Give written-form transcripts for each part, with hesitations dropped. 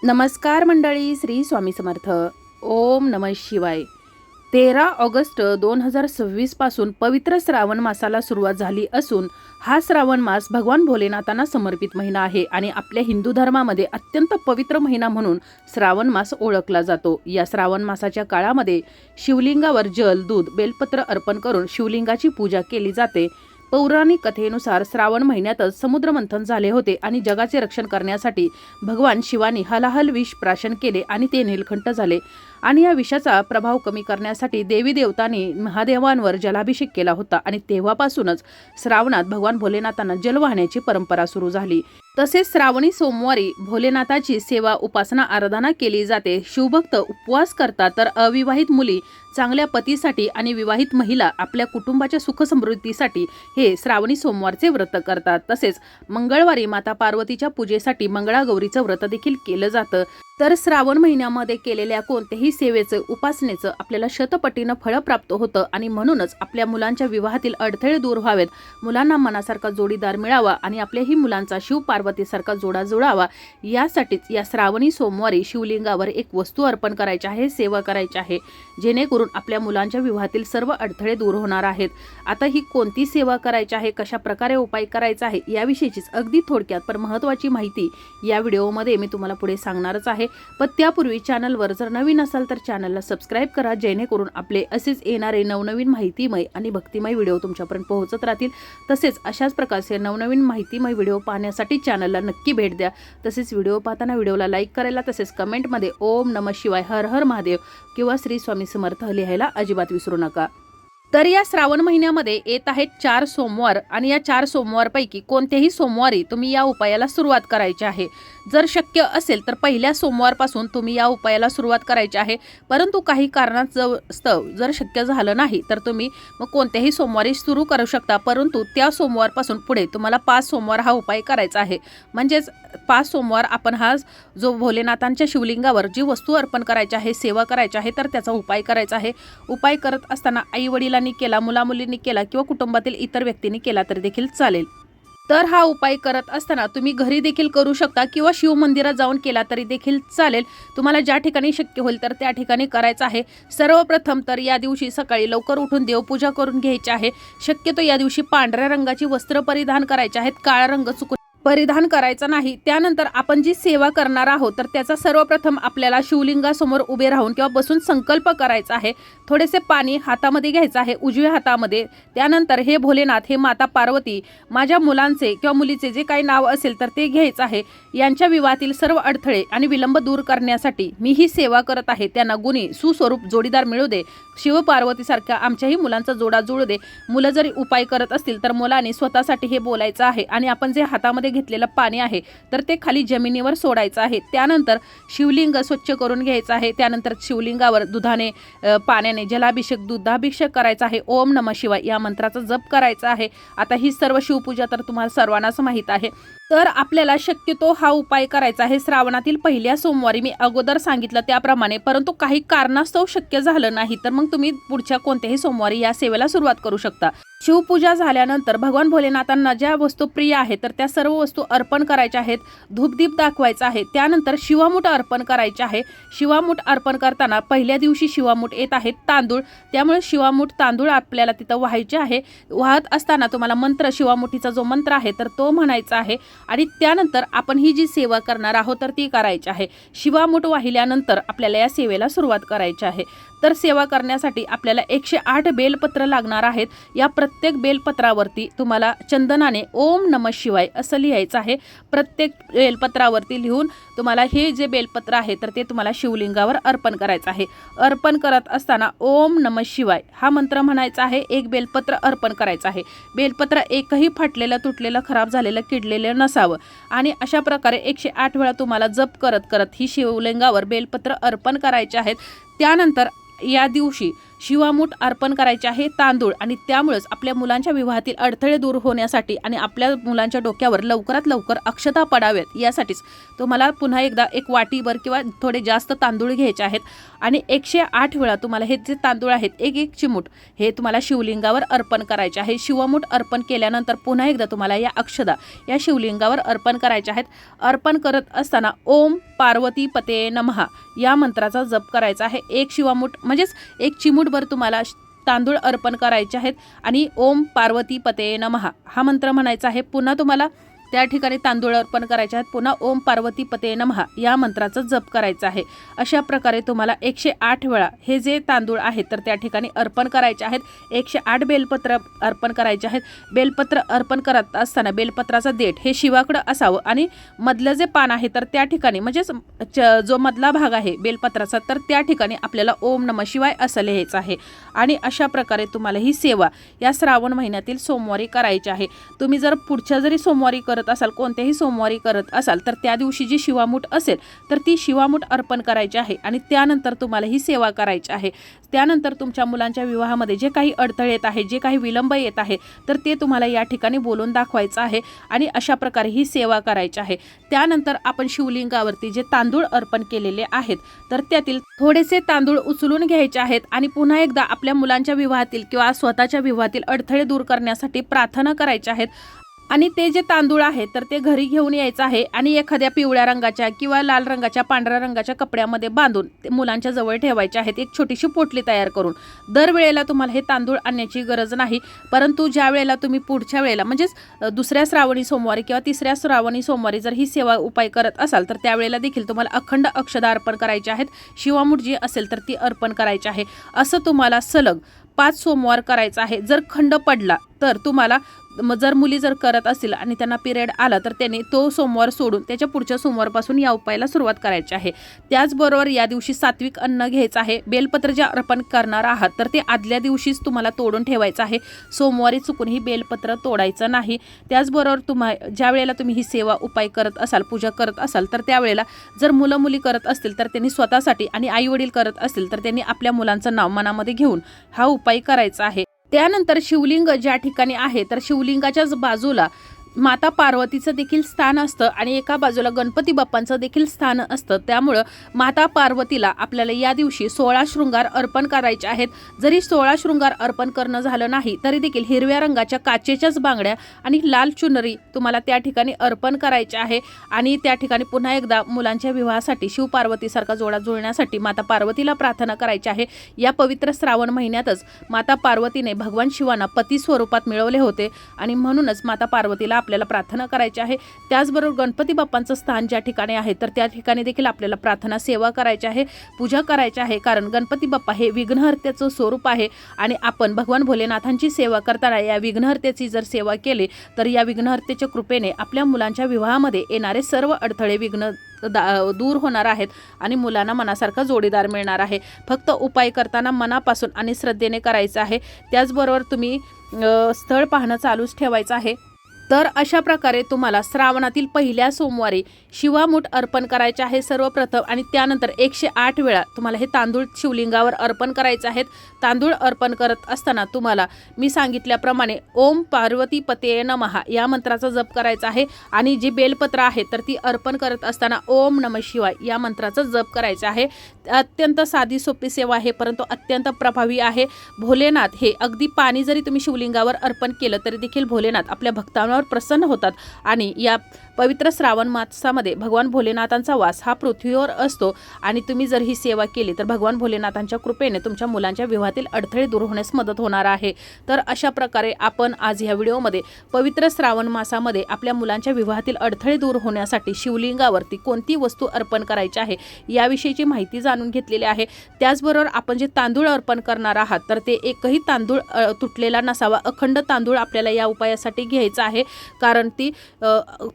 नमस्कार मंडळी, श्री स्वामी समर्थ. ओम नमः शिवाय. 13 ऑगस्ट 2026 पासून पवित्र श्रावण मासाला सुरुवात झाली असून हा श्रावण मास भगवान भोलेनाथांना समर्पित महिना आहे आणि आपल्या हिंदू धर्मामध्ये अत्यंत पवित्र महिना म्हणून श्रावण मास ओळखला जातो. या श्रावण मासाच्या काळामध्ये शिवलिंगावर जल, दूध, बेलपत्र अर्पण करून शिवलिंगाची पूजा केली जाते. पौराणिक कथेनुसार श्रावण महिन्यातच समुद्रमंथन झाले होते आणि जगाचे रक्षण करण्यासाठी भगवान शिवानी हलाहल विष प्राशन केले आणि ते नीलकंठ झाले. आणि या विषाचा प्रभाव कमी करण्यासाठी देवी देवतांनी महादेवांवर जलाभिषेक केला होता आणि तेव्हापासूनच श्रावणात भगवान भोलेनाथांना जल वाहण्याची परंपरा सुरू झाली. तसेच श्रावणी सोमवारी भोलेनाथाची सेवा, उपासना, आराधना केली जाते. शिवभक्त उपवास करतात, तर अविवाहित मुली चांगल्या पतीसाठी आणि विवाहित महिला आपल्या कुटुंबाच्या सुख समृद्धीसाठी हे श्रावणी सोमवारचे व्रत करतात. तसेच मंगळवारी माता पार्वतीच्या पूजेसाठी मंगळागौरीचं व्रत देखील केलं जातं. तर श्रावण महिन्यामध्ये केलेल्या कोणत्याही सेवेचं, उपासनेचं आपल्याला शतपटीनं फळ प्राप्त होतं आणि म्हणूनच आपल्या मुलांच्या विवाहातील अडथळे दूर व्हावेत, मुलांना मनासारखा जोडीदार मिळावा आणि आपल्याही मुलांचा शिव पार्वतीसारखा जोडा जुळावा, यासाठीच या श्रावणी सोमवारी शिवलिंगावर एक वस्तू अर्पण करायची आहे, सेवा करायची आहे, जेणेकरून आपल्या मुलांच्या विवाहातील सर्व अडथळे दूर होणार आहेत. आता ही कोणती सेवा करायची आहे, कशा प्रकारे उपाय करायचा आहे, याविषयीचीच अगदी थोडक्यात पण महत्त्वाची माहिती या व्हिडिओमध्ये मी तुम्हाला पुढे सांगणारच आहे. पण त्यापूर्वी चॅनलवर जर नवीन असाल तर चॅनलला सबस्क्राईब करा, जेणेकरून आपले असेच येणारे नवनवीन माहितीमय आणि भक्तिमय व्हिडिओ तुमच्यापर्यंत पोहोचत राहतील. तसेच अशाच प्रकारचे नवनवीन माहितीमय व्हिडिओ पाहण्यासाठी चॅनलला नक्की भेट द्या. तसेच व्हिडिओ पाहताना व्हिडिओला लाईक करायला, तसेच कमेंटमध्ये ओम नमः शिवाय, हर हर महादेव किंवा श्री स्वामी समर्थ लिहायला अजिबात विसरू नका. तर या श्रावण महिन्यामध्ये येत आहेत 4 सोमवार आणि या 4 सोमवारपैकी कोणत्याही सोमवारी तुम्ही या उपायाला सुरुवात करायची आहे. जर शक्य असेल तर पहिल्या सोमवारपासून तुम्ही या उपायाला सुरुवात करायची आहे. परंतु काही कारणास्तव जर शक्य झालं नाही तर तुम्ही मग कोणत्याही सोमवारी सुरू करू शकता. परंतु त्या सोमवारपासून पुढे तुम्हाला 5 सोमवार हा उपाय करायचा आहे. म्हणजेच 5 सोमवार आपण हा जो भोलेनाथांच्या शिवलिंगावर जी वस्तू अर्पण करायची आहे, सेवा करायची आहे, तर त्याचा उपाय करायचा आहे. उपाय करत असताना आई वडिलांनी केला, मुलामुलींनी केला किंवा कुटुंबातील इतर व्यक्तींनी केला तर देखील चालेल. तर हा उपाय करत असताना तुम्ही घरी देखील करू शकता किंवा शिव मंदिरात जाऊन केला तरी देखील चालेल. तुम्हाला ज्या ठिकाणी शक्य होईल तर त्या ठिकाणी करायचं आहे. सर्वप्रथम तर या दिवशी सकाळी लवकर उठून देवपूजा करून घ्यायची आहे. शक्यतो या दिवशी पांढऱ्या रंगाची वस्त्र परिधान करायची आहेत, काळा रंग चुकून परिधान करायचा नाही. त्यानंतर आपण जी सेवा करणार आहोत तर त्याचा सर्वप्रथम आपल्याला शिवलिंगासमोर उभे राहून किंवा बसून संकल्प करायचा आहे. थोडेसे पाणी हातामध्ये घ्यायचं आहे, उजव्या हातामध्ये. त्यानंतर हे भोलेनाथ, हे माता पार्वती, माझ्या मुलांचे किंवा मुलीचे जे काही नाव असेल तर ते घ्यायचं आहे. यांच्या विवाहातील सर्व अडथळे आणि विलंब दूर करण्यासाठी मी ही सेवा करत आहे. त्यांना गुणी सुस्वरूप जोडीदार मिळू दे, शिव पार्वतीसारख्या आमच्याही मुलांचा जोडा जुळू दे. मुलं जरी उपाय करत असतील तर मुलांनी स्वतःसाठी हे बोलायचं आहे आणि आपण जे हातामध्ये घेतलेलं पाणी आहे तर ते खाली जमिनीवर सोडायचं आहे. त्यानंतर शिवलिंग स्वच्छ करून घ्यायचं आहे. त्यानंतर शिवलिंगावर दुधाने, पाण्याने जलाभिषेक, दुधाभिषेक करायचा आहे. ओम नमः शिवाय या मंत्राचा जप करायचा आहे. आता ही सर्व शिवपूजा तर तुम्हाला सर्वांनाच माहीत आहे. तर आपल्याला शक्यतो हा उपाय करायचा आहे श्रावणातील पहिल्या सोमवारी, मी अगोदर सांगितलं त्याप्रमाणे. परंतु काही कारणास्तव शक्य झालं नाही तर मग तुम्ही पुढच्या कोणत्याही सोमवारी या सेवेला सुरुवात करू शकता. शिवपूजा झाल्यानंतर भगवान भोलेनाथांना ज्या वस्तू प्रिय आहेत तर त्या सर्व वस्तू अर्पण करायच्या आहेत. धूपदीप दाखवायचा आहे. त्यानंतर शिवामूठ अर्पण करायचे आहे. शिवामूठ अर्पण करताना पहिल्या दिवशी शिवामूठ येत आहेत तांदूळ, त्यामुळे शिवामूठ तांदूळ आपल्याला तिथं व्हायचे आहे. वाहत असताना तुम्हाला मंत्र, शिवामुठीचा जो मंत्र आहे तर तो म्हणायचा आहे आणि त्यानंतर आपण ही जी सेवा करणार आहोत तर ती करायची आहे. शिवामूठ वाहिल्यानंतर आपल्याला या सेवेला सुरुवात करायची आहे. तर सेवा करण्यासाठी आपल्याला 108 बेलपत्र लागणार आहेत. या प्रत्येक बेलपत्रावरती तुम्हाला चंदनाने ओम नमः शिवाय असं लिहायचं आहे. प्रत्येक बेलपत्रावरती लिहून तुम्हाला हे जे बेलपत्र आहे तर ते तुम्हाला शिवलिंगावर अर्पण करायचं आहे. अर्पण करत असताना ओम नमः शिवाय हा मंत्र म्हणायचा आहे. एक बेलपत्र अर्पण करायचं आहे. बेलपत्र एकही फाटलेलं, तुटलेलं, खराब झालेलं, किडलेलं नसावं आणि अशा प्रकारे 108 वेळा तुम्हाला जप करत करत ही शिवलिंगावर बेलपत्र अर्पण करायचे आहेत. त्यानंतर या दिवशी शिवामूठ अर्पण करायचे आहे तांदूळ, आणि त्यामुळेच आपल्या मुलांच्या विवाहातील अडथळे दूर होण्यासाठी आणि आपल्या मुलांच्या डोक्यावर लवकरात लवकर अक्षता पडाव्यात यासाठीच तुम्हाला पुन्हा एकदा एक वाटीभर किंवा थोडे जास्त तांदूळ घ्यायचे आहेत आणि 108 वेळा तुम्हाला हे जे तांदूळ आहेत एक एक चिमूट हे तुम्हाला शिवलिंगावर अर्पण करायचे आहे। शिवमूठ अर्पण केल्यानंतर पुन्हा एकदा तुम्हाला या अक्षता या शिवलिंगावर अर्पण करायच्या आहेत। अर्पण करत असताना ओम पार्वती पते नमः या मंत्राचा जप करायचा आहे। एक शिवामूठ म्हणजेच एक चिमूटभर तुम्हाला तांदूळ अर्पण करायचे आहेत आणि ओम पार्वती पते नमः हा मंत्र म्हणायचा आहे। पुन्हा तुम्हाला त्या ठिकाणी तांदूळ अर्पण करायचे आहेत, पुन्हा ओम पार्वती पते नमः या मंत्राचा जप करायचा आहे। अशा प्रकारे तुम्हाला 108 वेळा हे जे तांदूळ आहेत तर त्या ठिकाणी अर्पण करायचे आहेत। 108 बेलपत्र अर्पण करायचे आहेत। बेलपत्र अर्पण करत असताना बेलपत्राचा देठ हे शिवाकडे असावं आणि मधलं जे पान आहे तर त्या ठिकाणी म्हणजेच जो मधला भाग आहे बेलपत्राचा तर त्या ठिकाणी आपल्याला ओम नमः शिवाय असं लिहायचं आहे। आणि अशा प्रकारे तुम्हाला ही सेवा या श्रावण महिन्यातील सोमवारी करायची आहे। तुम्ही जर पुढच्या जरी सोमवारी करत असाल, कोणत्याही सोमवारी करत असाल तर त्या दिवशी जी शिवामूठ असेल तर ती शिवामूठ अर्पण करायची आहे आणि त्यानंतर तुम्हाला ही सेवा करायची आहे। त्यानंतर तुमच्या मुलांच्या विवाहामध्ये जे काही अडथळे येत आहे, जे काही विलंब येत आहे तर ते तुम्हाला या ठिकाणी बोलून दाखवायचं आहे आणि अशा प्रकारे ही सेवा करायची आहे। त्यानंतर आपण शिवलिंगावरती जे तांदूळ अर्पण केलेले आहेत तर त्यातील थोडेसे तांदूळ उचलून घ्यायचे आहेत आणि पुन्हा एकदा आपल्या मुलांच्या विवाहातील किंवा स्वतःच्या विवाहातील अडथळे दूर करण्यासाठी प्रार्थना करायच्या आहेत। आणि ते जे तांदूळ आहे तर ते घरी घेऊन यायचं आहे आणि एखाद्या पिवळ्या रंगाच्या किंवा लाल रंगाच्या पांढऱ्या रंगाच्या कपड्यामध्ये बांधून ते मुलांच्या जवळ ठेवायचे आहेत, एक छोटीशी पोटली तयार करून। दरवेळेला तुम्हाला हे तांदूळ आणण्याची गरज नाही, परंतु ज्या वेळेला तुम्ही पुढच्या वेळेला म्हणजेच दुसऱ्या श्रावणी सोमवारी किंवा तिसऱ्या श्रावणी सोमवारी जर ही सेवा उपाय करत असाल तर त्यावेळेला देखील तुम्हाला अखंड अक्षता अर्पण करायची आहेत। शिवामूठ जी असेल तर ती अर्पण करायची आहे। असं तुम्हाला सलग 5 सोमवार करायचं आहे। जर खंड पडला तर तुम्हाला जर मुली जर करत असतील आणि त्यांना पिरियड आला तर त्यांनी तो सोमवार सोडून त्याच्या पुढच्या सोमवारपासून या उपायाला सुरुवात करायची आहे। त्याचबरोबर या दिवशी सात्विक अन्न घ्यायचं आहे। बेलपत्र जे अर्पण करणार आहात तर ते आदल्या दिवशीच तुम्हाला तोडून ठेवायचं आहे, सोमवारी चुकून ही बेलपत्र तोडायचं नाही। त्याचबरोबर ज्या वेळेला तुम्ही ही सेवा उपाय करत असाल, पूजा करत असाल तर त्यावेळेला जर मुलं मुली करत असतील तर त्यांनी स्वतःसाठी आणि आई वडील करत असतील तर त्यांनी आपल्या मुलांचं नाव मनामध्ये घेऊन हा उपाय करायचा आहे। त्यानंतर शिवलिंग ज्या ठिकाणी आहे तर शिवलिंगाच्याच बाजूला माता पार्वतीचं देखील स्थान असतं आणि एका बाजूला गणपती बाप्पांचं देखील स्थान असतं। त्यामुळं माता पार्वतीला आपल्याला या दिवशी 16 शृंगार अर्पण करायचे आहेत। जरी 16 शृंगार अर्पण करणं झालं नाही तरी देखील हिरव्या रंगाच्या काचेच्याच बांगड्या आणि लाल चुनरी तुम्हाला त्या ठिकाणी अर्पण करायचे आहे। आणि त्या ठिकाणी पुन्हा एकदा मुलांच्या विवाहासाठी शिवपार्वतीसारखा जोडा जुळण्यासाठी माता पार्वतीला प्रार्थना करायची आहे। या पवित्र श्रावण महिन्यातच माता पार्वतीने भगवान शिवांना पती स्वरूपात मिळवले होते आणि म्हणूनच माता पार्वतीला आपल्याला प्रार्थना करायची आहे। त्याचबरोबर गणपती बाप्पांचं स्थान ज्या ठिकाणी आहे तर त्या ठिकाणी देखील आपल्याला प्रार्थना सेवा करायची आहे, पूजा करायची आहे, कारण गणपती बाप्पा हे विघ्नहर्त्याचं स्वरूप आहे आणि आपण भगवान भोलेनाथांची सेवा करताना या विघ्नहर्त्याची जर सेवा केली तर या विघ्नहर्त्याच्या कृपेने आपल्या मुलांच्या विवाहामध्ये येणारे सर्व अडथळे विघ्न दूर होणार आहेत आणि मुलांना मनासारखा जोडीदार मिळणार आहे। फक्त उपाय करताना मनापासून आणि श्रद्धेने करायचं आहे। त्याचबरोबर तुम्ही स्थळ पाहणं चालूच ठेवायचं आहे। तर अशा प्रकारे तुम्हाला श्रावणातील पहिल्या सोमवारी शिवामूठ अर्पण करायचे आहे सर्वप्रथम आणि त्यानंतर 108 वेळा तुम्हाला हे तांदूळ शिवलिंगावर अर्पण करायचे आहेत। तांदूळ अर्पण करत असताना तुम्हाला मी सांगितल्याप्रमाणे ओम पार्वती पते नमः या मंत्राचा जप करायचा आहे आणि जी बेलपत्र आहे तर ती अर्पण करत असताना ओम नमः शिवाय या मंत्राचा जप करायचा आहे। अत्यंत साधी सोपी सेवा आहे परंतु अत्यंत प्रभावी आहे। भोलेनाथ हे अगदी पाणी जरी तुम्ही शिवलिंगावर अर्पण केलं तरी देखील भोलेनाथ आपल्या भक्तांवर प्रसन्न होतात आणि या पवित्र श्रावण मासामध्ये भगवान भोलेनाथांचा वास हा पृथ्वीवर असतो आणि तुम्ही जर ही सेवा केली तर भगवान भोलेनाथांच्या कृपेने तुमच्या मुलांच्या विवाहातील अडथळे दूर होण्यास मदत होणार आहे। तर अशा प्रकारे आपण आज ह्या व्हिडिओमध्ये पवित्र श्रावण मासामध्ये आपल्या मुलांच्या विवाहातील अडथळे दूर होण्यासाठी शिवलिंगावरती कोणती वस्तू अर्पण करायची आहे याविषयीची माहिती जाणून घेतलेली आहे। त्याचबरोबर आपण जे तांदूळ अर्पण करणार आहात तर ते एकही तांदूळ तुटलेला नसावा, अखंड तांदूळ आपल्याला या उपायासाठी घ्यायचा आहे कारण ती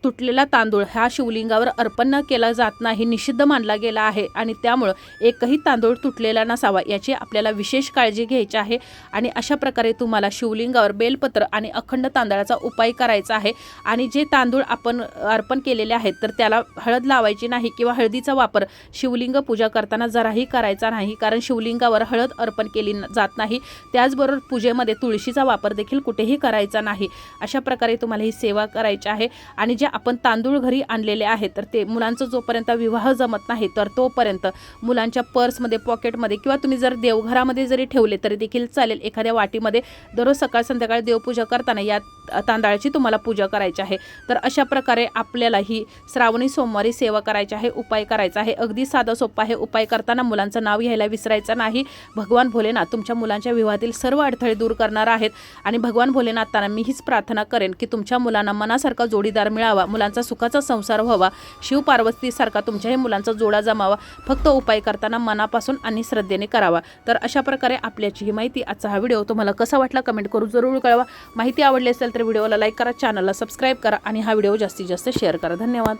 तुटलेला तांदूळ हा शिवलिंगावर अर्पण केला जात नाही, निषिद्ध मानला गेला आहे आणि त्यामुळं एकही तांदूळ तुटलेला नसावा याची आपल्याला विशेष काळजी घ्यायची आहे। आणि अशा प्रकारे तुम्हाला शिवलिंगावर बेलपत्र आणि अखंड तांदळाचा उपाय करायचा आहे। आणि जे तांदूळ आपण अर्पण केलेले आहेत तर त्याला हळद लावायची नाही किंवा हळदीचा वापर शिवलिंग पूजा करताना जराही करायचा नाही, कारण शिवलिंगावर हळद अर्पण केली जात नाही। त्याचबरोबर पूजेमध्ये तुळशीचा वापर देखील कुठेही करायचा नाही। अशा प्रकारे तुम्हाला ही सेवा करायची आहे। आणि जे आपण तांदूळ घरी आणलेले आहेत तर ते मुलांचा जोपर्यंत विवाह जमत नाही तर तोपर्यंत मुलांच्या पर्समध्ये, पॉकेटमध्ये किंवा तुम्ही जर देवघरामध्ये जरी ठेवले तरी देखील चालेल। एखाद्या वाटीमध्ये दररोज सकाळ संध्याकाळ देवपूजा करताना या तांदळाची तुम्हाला पूजा करायची आहे। तर अशा प्रकारे आपल्याला ही श्रावणी सोमवारी सेवा करायची आहे, उपाय करायचा आहे। अगदी साधा सोपा आहे। उपाय करताना मुलांचं नाव घ्यायला विसरायचं नाही। भगवान भोलेनाथ तुमच्या मुलांच्या विवाहातील सर्व अडथळे दूर करणार आहेत आणि भगवान भोलेनाथांना मी हीच प्रार्थना करेन की तुमच्या मुलांना मनासारखा जोडीदार मिळावा, मुलांचा सुखाचा संसार व्हावा, शिव पार्वतीसारखा तुमच्याही मुलांचा जोडा जमावा। फक्त उपाय करताना मनापासून आणि श्रद्धेने करावा। तर अशा प्रकारे आपल्याची ही माहिती, आजचा हा व्हिडिओ तुम्हाला कसा वाटला कमेंट करून जरूर कळवा। माहिती आवडली असेल तर व्हिडिओला लाईक करा, चॅनलला सबस्क्राईब करा आणि हा व्हिडिओ जास्तीत जास्त शेअर करा। धन्यवाद।